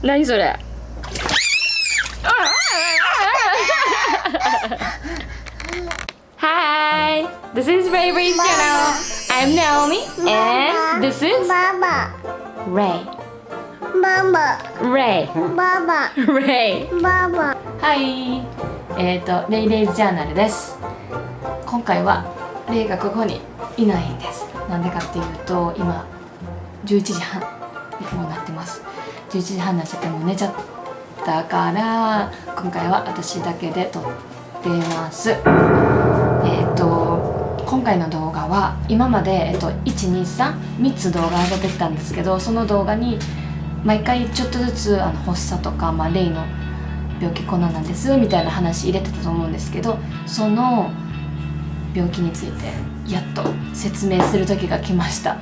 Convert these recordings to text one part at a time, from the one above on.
何それ。Hi, this is Bravery's channel. I'm Naomi, and this is Mama. Ray. Mama. Ray. Mama. Ray. Mama. はい。レイレイズジャーナルです。今回はレイがここにいないんです。なんでかっていうと、今11時半にもうなってます。11時半になっちゃってもう寝ちゃったから、今回は私だけで撮ってます。今回の動画は今まで、123つ動画上げてきたんですけど、その動画に毎回ちょっとずつ発作とか、レイの病気こんなんなんですみたいな話入れてたと思うんですけど、その病気についてやっと説明する時が来ました。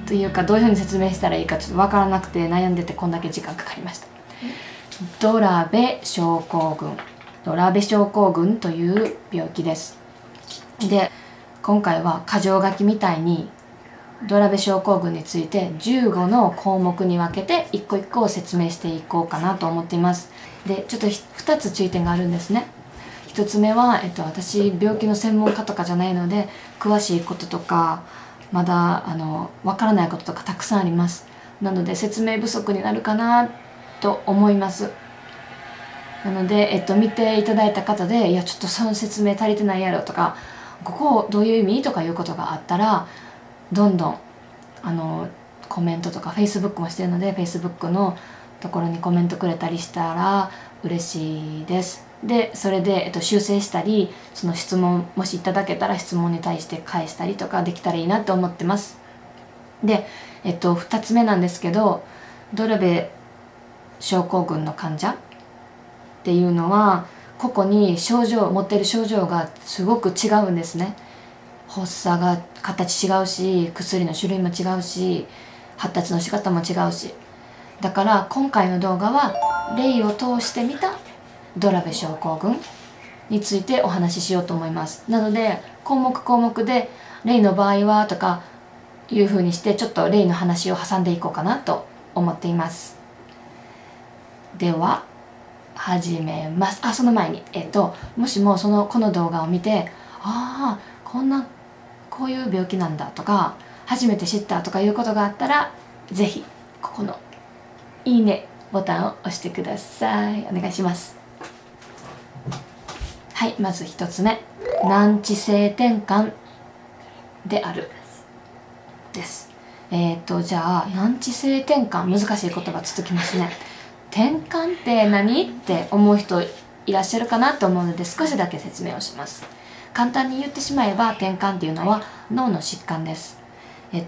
というか、どういうふうに説明したらいいかちょっと分からなくて悩んでて、こんだけ時間かかりました。ドラベ症候群。ドラベ症候群という病気です。で、今回は箇条書きみたいにドラベ症候群について15の項目に分けて一個一個を説明していこうかなと思っています。で、ちょっと2つ注意点があるんですね。1つ目は、私病気の専門家とかじゃないので、詳しいこととかまだわからないこととかたくさんあります。なので説明不足になるかなと思います。なので、見ていただいた方で、いやちょっとその説明足りてないやろとか、ここどういう意味とかいうことがあったら、どんどんコメントとか Facebook もしてるので Facebook のところにコメントくれたりしたら嬉しいです。でそれで、修正したり、その質問もしいただけたら質問に対して返したりとかできたらいいなと思ってます。で、2つ目なんですけど、ドラベ症候群の患者っていうのは個々に持ってる症状がすごく違うんですね。発作が形違うし、薬の種類も違うし、発達の仕方も違うし、だから今回の動画は例を通してみたドラベ症候群についてお話ししようと思います。なので項目で例の場合はとかいう風にして、ちょっと例の話を挟んでいこうかなと思っています。では始めます。その前に、もしもこの動画を見て、こういう病気なんだとか、初めて知ったとかいうことがあったら、ぜひここのいいねボタンを押してください。お願いします。はい、まず1つ目、難治性転換であるです。じゃあ難治性転換、難しい言葉続きますね。転換って何って思う人いらっしゃるかなと思うので、少しだけ説明をします。簡単に言ってしまえば、転換っていうのは脳の疾患です。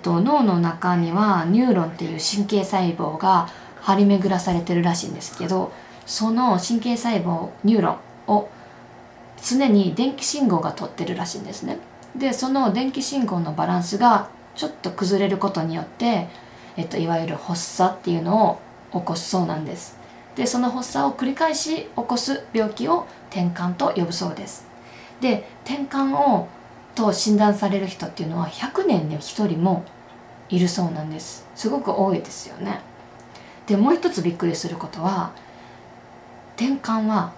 脳の中にはニューロンっていう神経細胞が張り巡らされてるらしいんですけど、その神経細胞ニューロンを常に電気信号が通ってるらしいんですね。でその電気信号のバランスがちょっと崩れることによって、いわゆる発作っていうのを起こすそうなんです。でその発作を繰り返し起こす病気を転換と呼ぶそうです。で転換と診断される人っていうのは100年に1人もいるそうなんです。すごく多いですよね。でもう一つびっくりすることは、転換は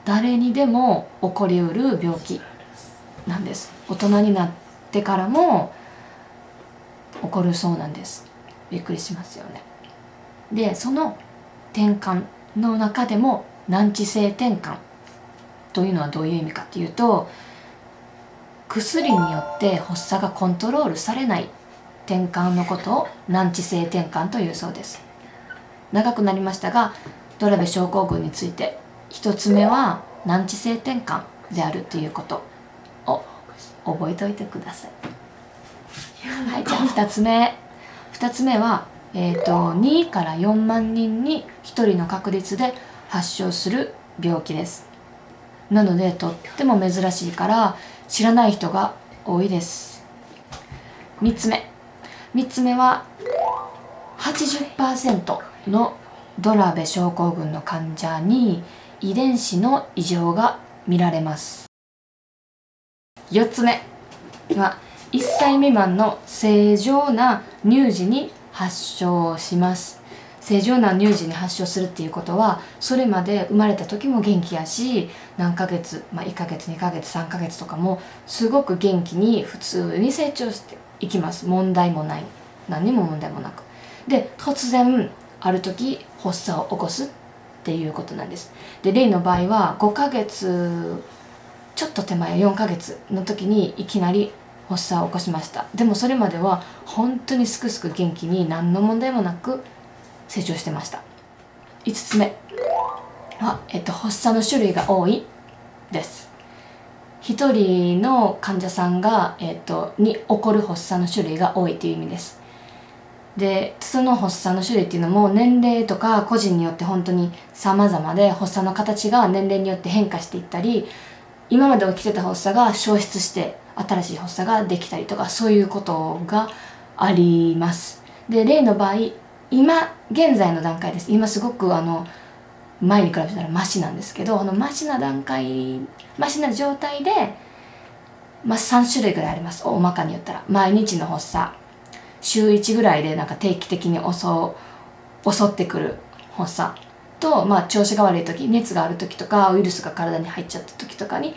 誰にでも起こりうる病気なんです。大人になってからも起こるそうなんです。びっくりしますよね。でその転換の中でも難治性転換というのはどういう意味かっていうと、薬によって発作がコントロールされない転換のことを難治性転換というそうです。長くなりましたが、ドラベ症候群について1つ目は難治性転換であるということを覚えておいてください。はい、じゃあ2つ目は、2から4万人に1人の確率で発症する病気です。なのでとっても珍しいから知らない人が多いです。3つ目は 80% のドラベ症候群の患者に遺伝子の異常が見られます。4つ目は1歳未満の正常な乳児に発症します。正常な乳児に発症するっていうことは、それまで生まれた時も元気やし、何ヶ月、1ヶ月2ヶ月3ヶ月とかもすごく元気に普通に成長していきます。問題もない、何にも問題もなく。で突然ある時発作を起こすっていうことなんです。でレイの場合は5ヶ月ちょっと手前、4ヶ月の時にいきなり発作を起こしました。でもそれまでは本当にすくすく元気に何の問題もなく成長してました。5つ目は、発作の種類が多いです。1人の患者さんが、に起こる発作の種類が多いという意味です。でその発作の種類っていうのも年齢とか個人によって本当に様々で、発作の形が年齢によって変化していったり、今まで起きてた発作が消失して新しい発作ができたりとか、そういうことがあります。で例の場合、今現在の段階です。今すごく前に比べたらマシなんですけど、マシな状態で、3種類ぐらいあります。大まかに言ったら毎日の発作、週1ぐらいでなんか定期的に襲ってくる発作と、調子が悪い時、熱がある時とかウイルスが体に入っちゃった時とかに起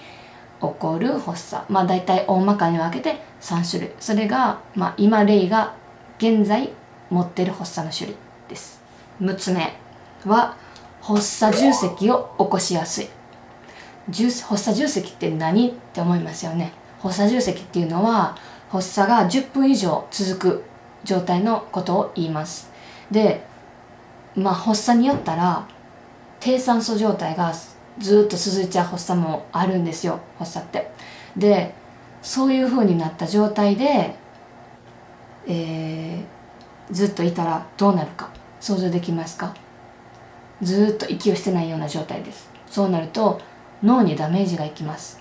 こる発作、だいたい大まかに分けて3種類。それが、今レイが現在持っている発作の種類です。6つ目は発作重積を起こしやすい。発作重積って何って思いますよね。発作重積っていうのは発作が10分以上続く状態のことを言います。で発作によったら低酸素状態がずっと続いちゃう発作もあるんですよ、発作って。でそういう風になった状態で、ずっといたらどうなるか想像できますか？ずっと息をしてないような状態です。そうなると脳にダメージがいきます。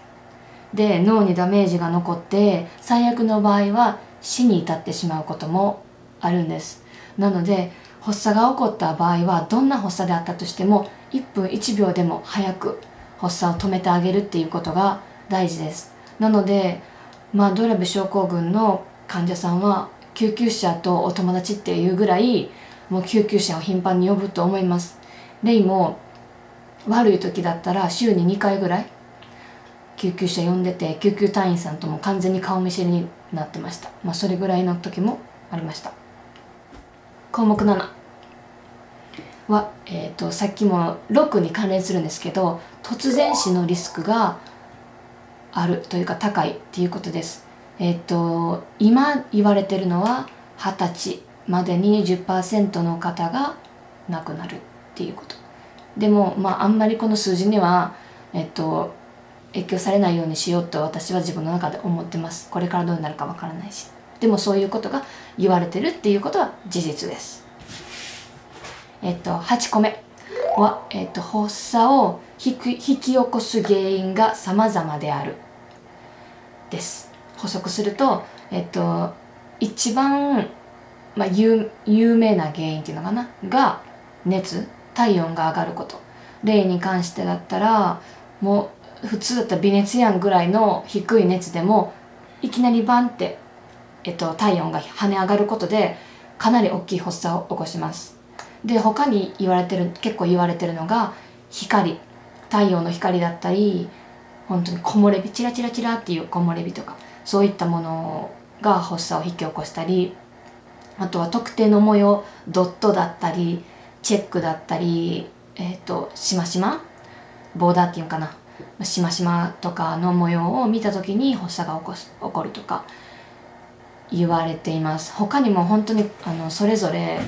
で脳にダメージが残って、最悪の場合は死に至ってしまうこともあるんです。なので発作が起こった場合は、どんな発作であったとしても1分1秒でも早く発作を止めてあげるっていうことが大事です。なのでドレブ症候群の患者さんは救急車とお友達っていうぐらい、もう救急車を頻繁に呼ぶと思います。レイも悪い時だったら週に2回ぐらい救急車呼んでて、救急隊員さんとも完全に顔見知りになってました。それぐらいの時もありました。項目7は、さっきも6に関連するんですけど、突然死のリスクがあるというか高いっていうことです。今言われてるのは20歳までに 10% の方が亡くなるっていうこと。でもあんまりこの数字には影響されないようにしようと私は自分の中で思ってます。これからどうなるかわからないし。でもそういうことが言われてるっていうことは事実です。8個目は、発作を引き起こす原因が様々であるです。補足すると、一番、有名な原因っていうのかなが熱、体温が上がること。例に関してだったら、もう普通だったら微熱やんぐらいの低い熱でもいきなりバンって、体温が跳ね上がることでかなり大きい発作を起こします。で他に結構言われてるのが光、太陽の光だったり、本当に木漏れ日、チラチラチラっていう木漏れ日とか、そういったものが発作を引き起こしたり、あとは特定の模様、ドットだったりチェックだったり、しましまボーダーっていうかな、しましまとかの模様を見た時に発作が起こるとか言われています。他にも本当にそれぞれ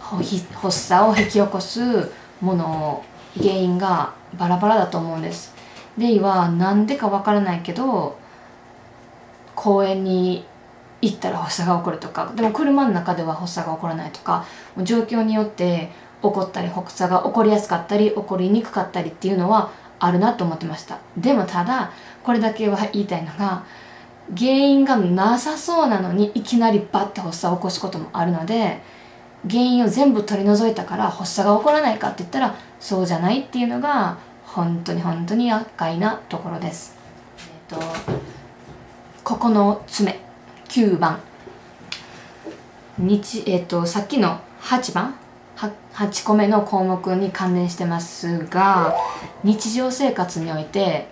発作を引き起こすもの原因がバラバラだと思うんです。レイはなんでかわからないけど公園に行ったら発作が起こるとか、でも車の中では発作が起こらないとか、状況によって起こったり発作が起こりやすかったり起こりにくかったりっていうのはあるなと思ってました。でもただこれだけは言いたいのが、原因がなさそうなのにいきなりバッて発作を起こすこともあるので、原因を全部取り除いたから発作が起こらないかって言ったらそうじゃないっていうのが本当に厄介なところです。9つ目、9番さっきの8番8個目の項目に関連してますが、日常生活において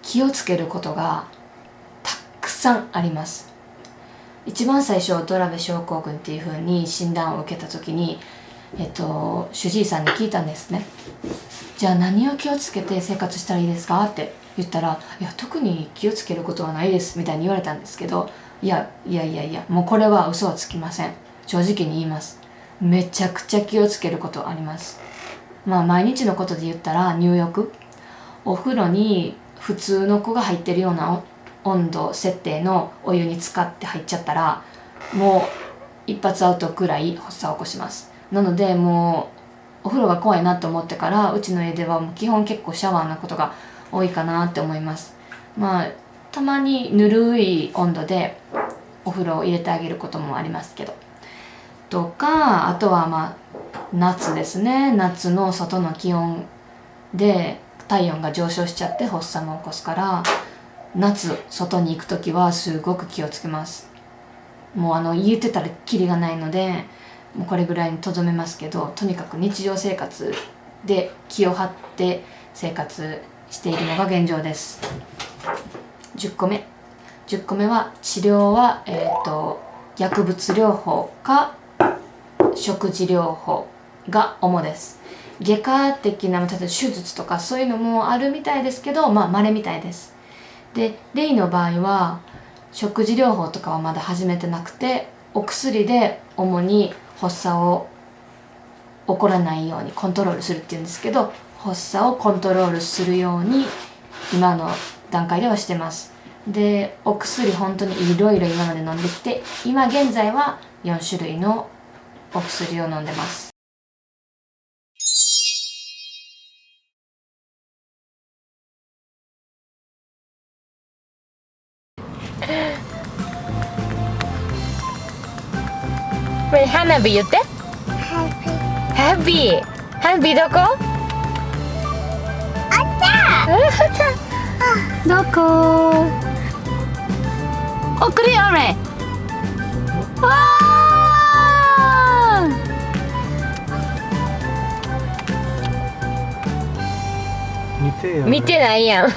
気をつけることがたくさんあります。一番最初ドラベ症候群っていう風に診断を受けた時に、主治医さんに聞いたんですね。じゃあ何を気をつけて生活したらいいですかって言ったら、いや特に気をつけることはないですみたいに言われたんですけど、いやもうこれは嘘はつきません。正直に言います。めちゃくちゃ気をつけることあります。まあ毎日のことで言ったら、入浴、お風呂に普通の子が入ってるような温度設定のお湯に浸かって入っちゃったら、もう一発アウトくらい発作を起こします。なのでもうお風呂が怖いなと思ってから、うちの家ではもう基本結構シャワーのことが多いかなって思います。まあたまにぬるい温度でお風呂を入れてあげることもありますけど、とか、あとはまあ夏ですね。夏の外の気温で体温が上昇しちゃって発作も起こすから、夏外に行く時はすごく気をつけます。もう言ってたらキリがないので、もうこれぐらいにとどめますけど、とにかく日常生活で気を張って生活しているのが現状です。10個目は治療は、薬物療法か食事療法が主です。外科的な、例えば手術とかそういうのもあるみたいですけど、まあ稀みたいです。で、レイの場合は食事療法とかはまだ始めてなくて、お薬で主に発作を起こらないようにコントロールするっていうんですけど、発作をコントロールするように今の段階ではしてます。で、お薬本当にいろいろ今まで飲んできて、今現在は4種類のお薬を飲んでます。花火言って。ハッピー。ハッピーどこ？どこ？お、クリアね。わー。見てよ。見てないやん。